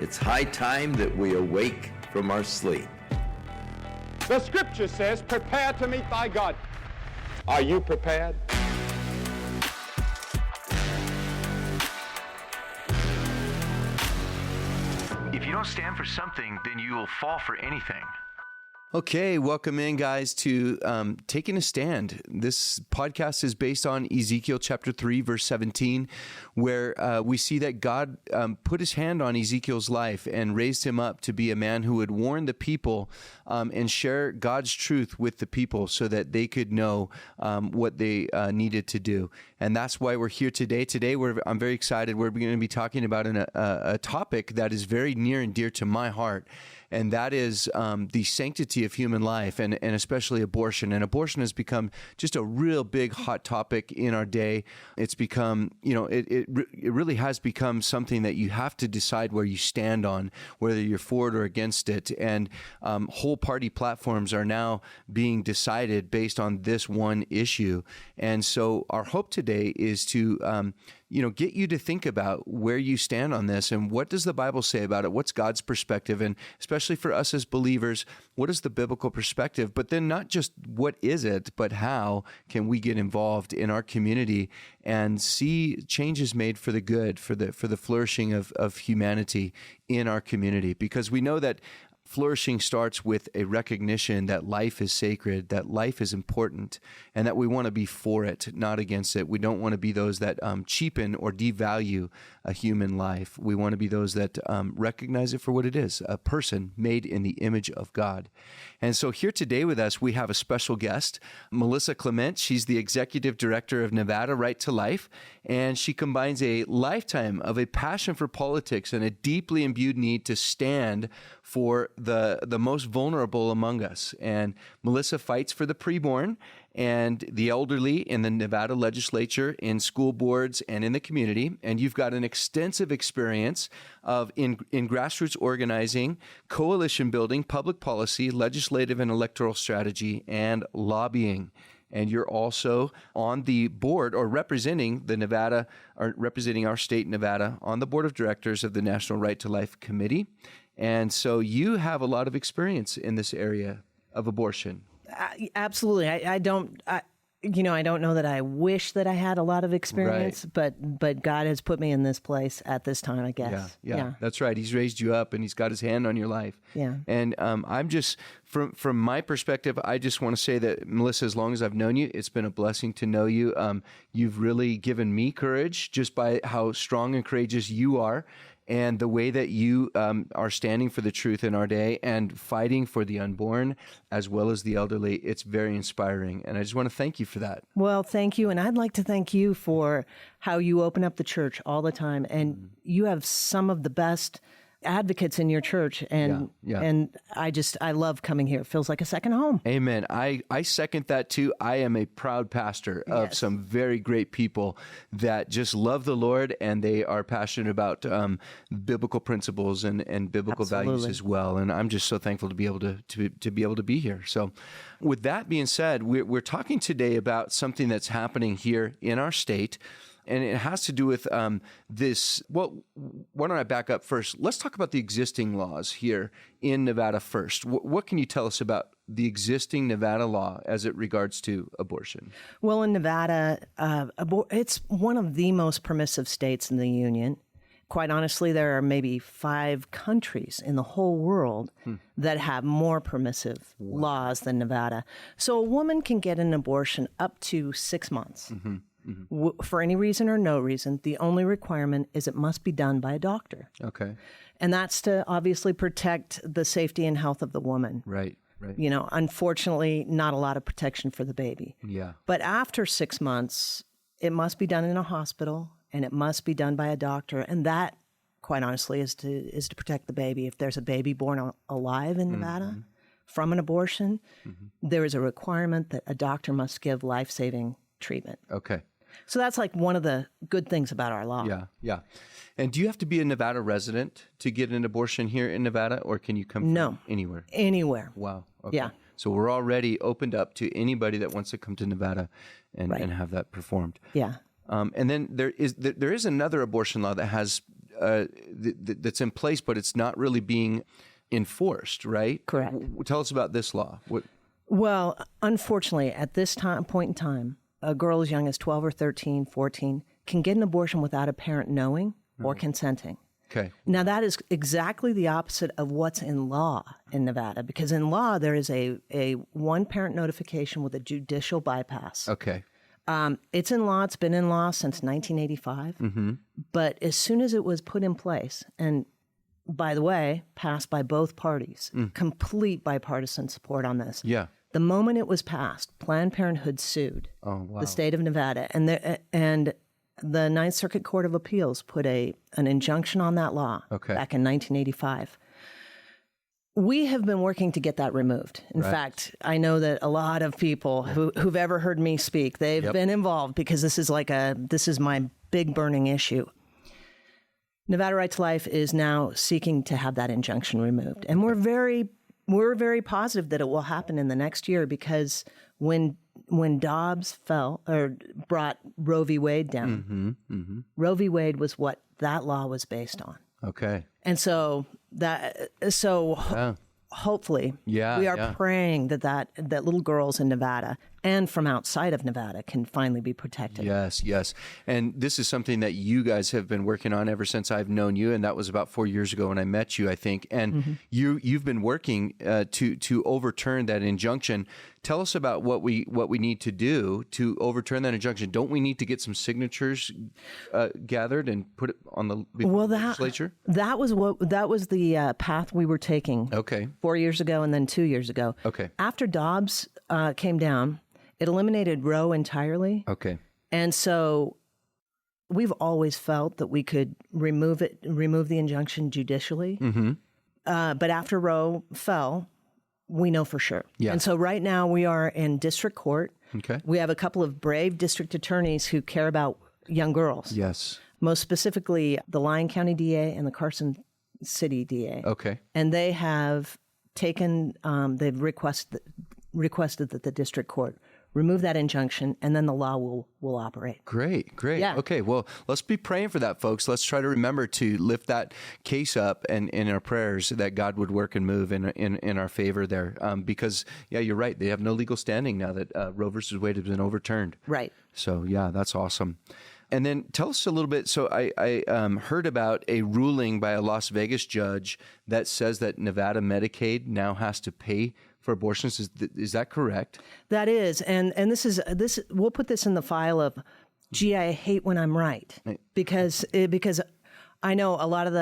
It's high time that we awake from our sleep. The scripture says, prepare to meet thy God. Are you prepared? If you don't stand for something, then you will fall for anything. Okay, welcome in, guys, to Taking a Stand. This podcast is based on Ezekiel chapter 3, verse 17, where we see that God put his hand on Ezekiel's life and raised him up to be a man who would warn the people and share God's truth with the people so that they could know what they needed to do. And that's why we're here today. Today, I'm very excited. We're going to be talking about a topic that is very near and dear to my heart, and that is the sanctity of human life, and especially abortion. And abortion has become just a real big hot topic in our day. It's become, it really has become something that you have to decide where you stand on, whether you're for it or against it. And whole party platforms are now being decided based on this one issue. And so our hope today is to get you to think about where you stand on this and what does the Bible say about it? What's God's perspective? And especially for us as believers, what is the biblical perspective? But then not just what is it, but how can we get involved in our community and see changes made for the good, for the flourishing of humanity in our community? Because we know that flourishing starts with a recognition that life is sacred, that life is important, and that we want to be for it, not against it. We don't want to be those that cheapen or devalue a human life. We want to be those that recognize it for what it is, a person made in the image of God. And so here today with us, we have a special guest, Melissa Clement. She's the executive director of Nevada Right to Life, and she combines a lifetime of a passion for politics and a deeply imbued need to stand for the most vulnerable among us. And Melissa fights for the preborn and the elderly in the Nevada legislature, in school boards, and in the community. And you've got an extensive experience in grassroots organizing, coalition building, public policy, legislative and electoral strategy, and lobbying. And you're also on the board or representing our state, Nevada, on the board of directors of the National Right to Life Committee. And so you have a lot of experience in this area of abortion. Absolutely. I don't know that I wish that I had a lot of experience, right. but God has put me in this place at this time, I guess. Yeah. That's right. He's raised you up and he's got his hand on your life. Yeah. And I'm just, from my perspective, I just want to say that, Melissa, as long as I've known you, it's been a blessing to know you. You've really given me courage just by how strong and courageous you are, and the way that you are standing for the truth in our day and fighting for the unborn as well as the elderly. It's very inspiring. And I just want to thank you for that. Well, thank you. And I'd like to thank you for how you open up the church all the time. And you have some of the best advocates in your church, and I love coming here. It feels like a second home. Amen. I second that too. I am a proud pastor of some very great people that just love the Lord, and they are passionate about biblical principles and biblical values as well. And I'm just so thankful to be able to be here. So, with that being said, we're talking today about something that's happening here in our state. And it has to do with this. Well, why don't I back up first? Let's talk about the existing laws here in Nevada first. What can you tell us about the existing Nevada law as it regards to abortion? Well, in Nevada, it's one of the most permissive states in the union. Quite honestly, there are maybe 5 countries in the whole world that have more permissive laws than Nevada. So a woman can get an abortion up to 6 months. Mm-hmm. Mm-hmm. For any reason or no reason. The only requirement is it must be done by a doctor. Okay. And that's to obviously protect the safety and health of the woman. Right. Unfortunately, not a lot of protection for the baby. Yeah. But after 6 months, it must be done in a hospital and it must be done by a doctor. And that, quite honestly, is to protect the baby. If there's a baby born alive in Nevada from an abortion, there is a requirement that a doctor must give life-saving treatment. Okay. So that's like one of the good things about our law. Yeah. And do you have to be a Nevada resident to get an abortion here in Nevada, or can you come from anywhere? Anywhere. Wow. Okay. Yeah. So we're already opened up to anybody that wants to come to Nevada and have that performed. Yeah. And then there is another abortion law that has that's in place, but it's not really being enforced, right? Correct. Tell us about this law. Well, unfortunately, at this point in time, a girl as young as 12 or 13, 14 can get an abortion without a parent knowing or consenting. Okay. Now, that is exactly the opposite of what's in law in Nevada, because in law, there is a one-parent notification with a judicial bypass. Okay. It's in law. It's been in law since 1985. But as soon as it was put in place, and by the way, passed by both parties, complete bipartisan support on this. Yeah. The moment it was passed, Planned Parenthood sued the state of Nevada, and the Ninth Circuit Court of Appeals put an injunction on that law back in 1985. We have been working to get that removed. In fact, I know that a lot of people who've ever heard me speak, they've been involved because this is my big burning issue. Nevada Right to Life is now seeking to have that injunction removed, and we're very positive that it will happen in the next year, because when Dobbs brought Roe v. Wade down, Roe v. Wade was what that law was based on. Okay. And so hopefully we are praying that little girls in Nevada and from outside of Nevada can finally be protected. Yes. And this is something that you guys have been working on ever since I've known you, and that was about 4 years ago when I met you, I think. And you've been working to overturn that injunction. Tell us about what we need to do to overturn that injunction. Don't we need to get some signatures gathered and put it on the legislature? That was the path we were taking. Okay. 4 years ago and then 2 years ago. Okay. After Dobbs came down, it eliminated Roe entirely. Okay. And so we've always felt that we could remove the injunction judicially. But after Roe fell, we know for sure. Yeah. And so right now we are in district court. Okay. We have a couple of brave district attorneys who care about young girls. Yes. Most specifically, the Lyon County DA and the Carson City DA. Okay. And they have they've requested that the district court remove that injunction, and then the law will operate. Great. Yeah. Okay, well, let's be praying for that, folks. Let's try to remember to lift that case up and in our prayers that God would work and move in our favor there. Because, you're right. They have no legal standing now that Roe versus Wade has been overturned. Right. So, that's awesome. And then tell us a little bit. So I heard about a ruling by a Las Vegas judge that says that Nevada Medicaid now has to pay for abortions. Is that correct? That is, and this we'll put this in the file of, gee, I hate when I'm right, because I know a lot of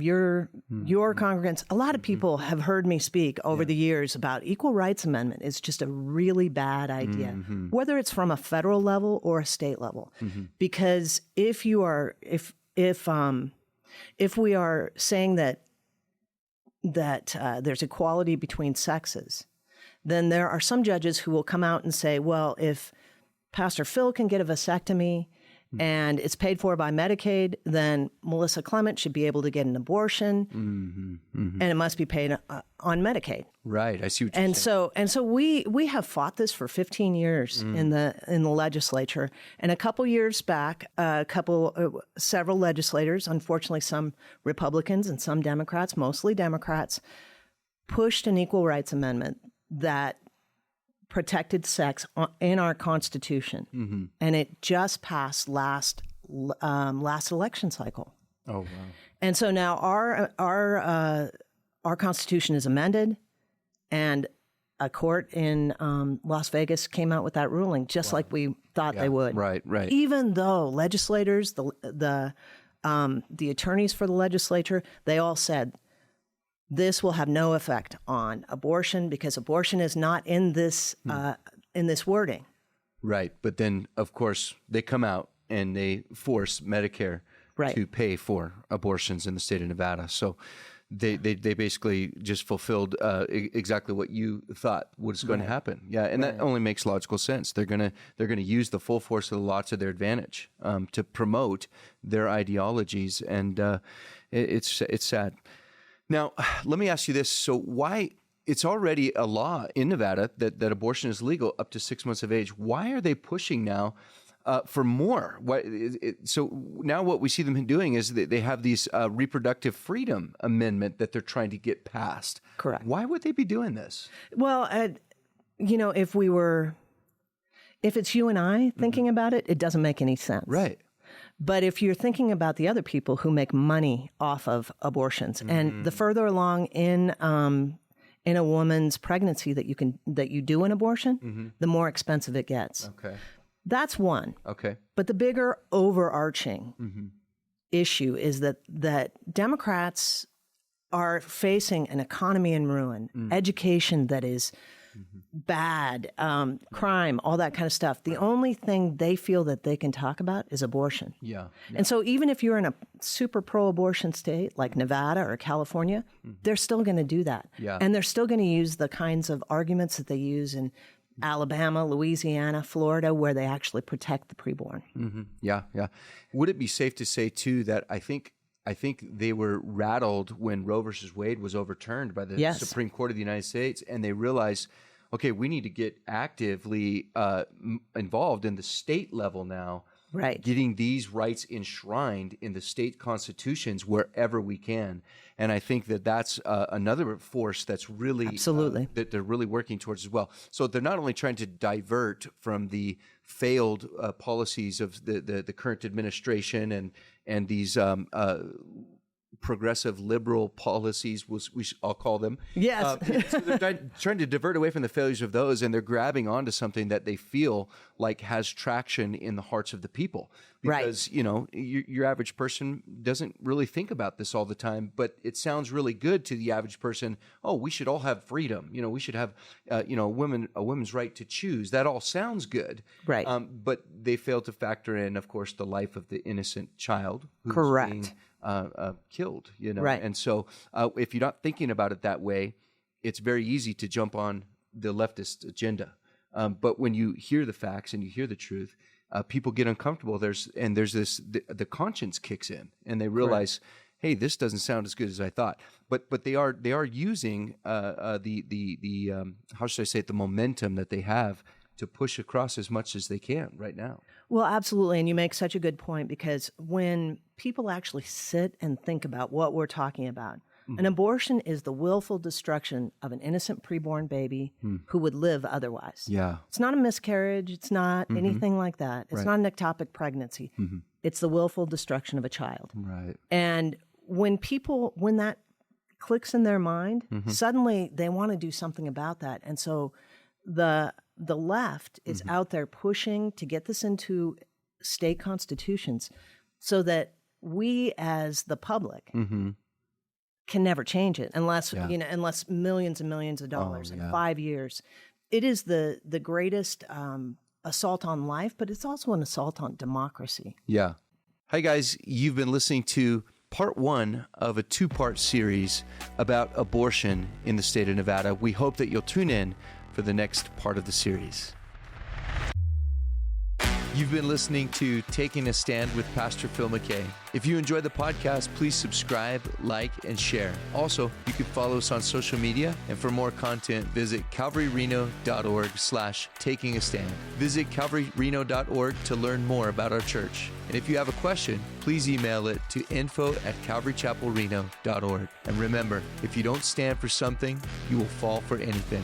your congregants, a lot of people have heard me speak over the years about equal rights amendment is just a really bad idea, whether it's from a federal level or a state level, because if we are saying that there's equality between sexes, then there are some judges who will come out and say, well, if Pastor Phil can get a vasectomy and it's paid for by Medicaid, then Melissa Clement should be able to get an abortion, and it must be paid on Medicaid. Right, I see what you're saying. And so we have fought this for 15 years in the legislature, and a couple years back, several legislators, unfortunately some Republicans and some Democrats, mostly Democrats, pushed an equal rights amendment that protected sex in our Constitution, and it just passed last election cycle. Oh wow! And so now our Constitution is amended, and a court in Las Vegas came out with that ruling, just like we thought they would. Right. Even though legislators, the attorneys for the legislature, they all said, this will have no effect on abortion because abortion is not in this wording. Right, but then of course they come out and they force Medicare to pay for abortions in the state of Nevada. So they basically just fulfilled exactly what you thought was going to happen. Yeah, and that only makes logical sense. They're gonna use the full force of the law to their advantage to promote their ideologies, and it's sad. Now, let me ask you this. So why, it's already a law in Nevada that abortion is legal up to 6 months of age. Why are they pushing now for more. So now what we see them doing is that they have these reproductive freedom amendment that they're trying to get passed. Correct. Why would they be doing this? Well, if it's you and I thinking about it, it doesn't make any sense. Right. But if you're thinking about the other people who make money off of abortions, and the further along in a woman's pregnancy that you do an abortion, the more expensive it gets. Okay. That's one. Okay. But the bigger overarching issue is that Democrats are facing an economy in ruin, education that is bad, crime, all that kind of stuff. The only thing they feel that they can talk about is abortion. Yeah. And so even if you're in a super pro-abortion state like Nevada or California, they're still going to do that. Yeah. And they're still going to use the kinds of arguments that they use in Alabama, Louisiana, Florida, where they actually protect the preborn. Yeah. Yeah. Would it be safe to say too that I think they were rattled when Roe versus Wade was overturned by the Supreme Court of the United States, and they realized, okay, we need to get actively involved in the state level now, right? Getting these rights enshrined in the state constitutions wherever we can. And I think that's another force that's really absolutely that they're really working towards as well. So they're not only trying to divert from the failed policies of the current administration and these progressive liberal policies, I'll call them. Yes. So they're trying to divert away from the failures of those, and they're grabbing onto something that they feel like has traction in the hearts of the people. Because, your average person doesn't really think about this all the time, but it sounds really good to the average person. Oh, we should all have freedom. We should have, a woman's right to choose. That all sounds good. Right. But they fail to factor in, of course, the life of the innocent child who's correct. being killed, Right. And so if you're not thinking about it that way, it's very easy to jump on the leftist agenda. But when you hear the facts and you hear the truth, people get uncomfortable. There's the conscience kicks in, and they realize, hey, this doesn't sound as good as I thought. But they are using the how should I say it, the momentum that they have to push across as much as they can right now. Well, absolutely. And you make such a good point, because when people actually sit and think about what we're talking about, an abortion is the willful destruction of an innocent preborn baby who would live otherwise. Yeah. It's not a miscarriage. It's not anything like that. It's not an ectopic pregnancy. It's the willful destruction of a child. Right. And when that clicks in their mind, suddenly they want to do something about that. And so the left is out there pushing to get this into state constitutions so that we as the public can never change it unless millions and millions of dollars in 5 years. It is the greatest assault on life, but it's also an assault on democracy. Yeah. Hi guys, you've been listening to part 1 of a 2-part series about abortion in the state of Nevada. We hope that you'll tune in for the next part of the series. You've been listening to Taking a Stand with Pastor Phil McKay. If you enjoy the podcast, please subscribe, like, and share. Also, you can follow us on social media, and for more content, visit calvaryreno.org/takingastand. Visit calvaryreno.org to learn more about our church. And if you have a question, please email it to info@calvarychapelreno.org. And remember, if you don't stand for something, you will fall for anything.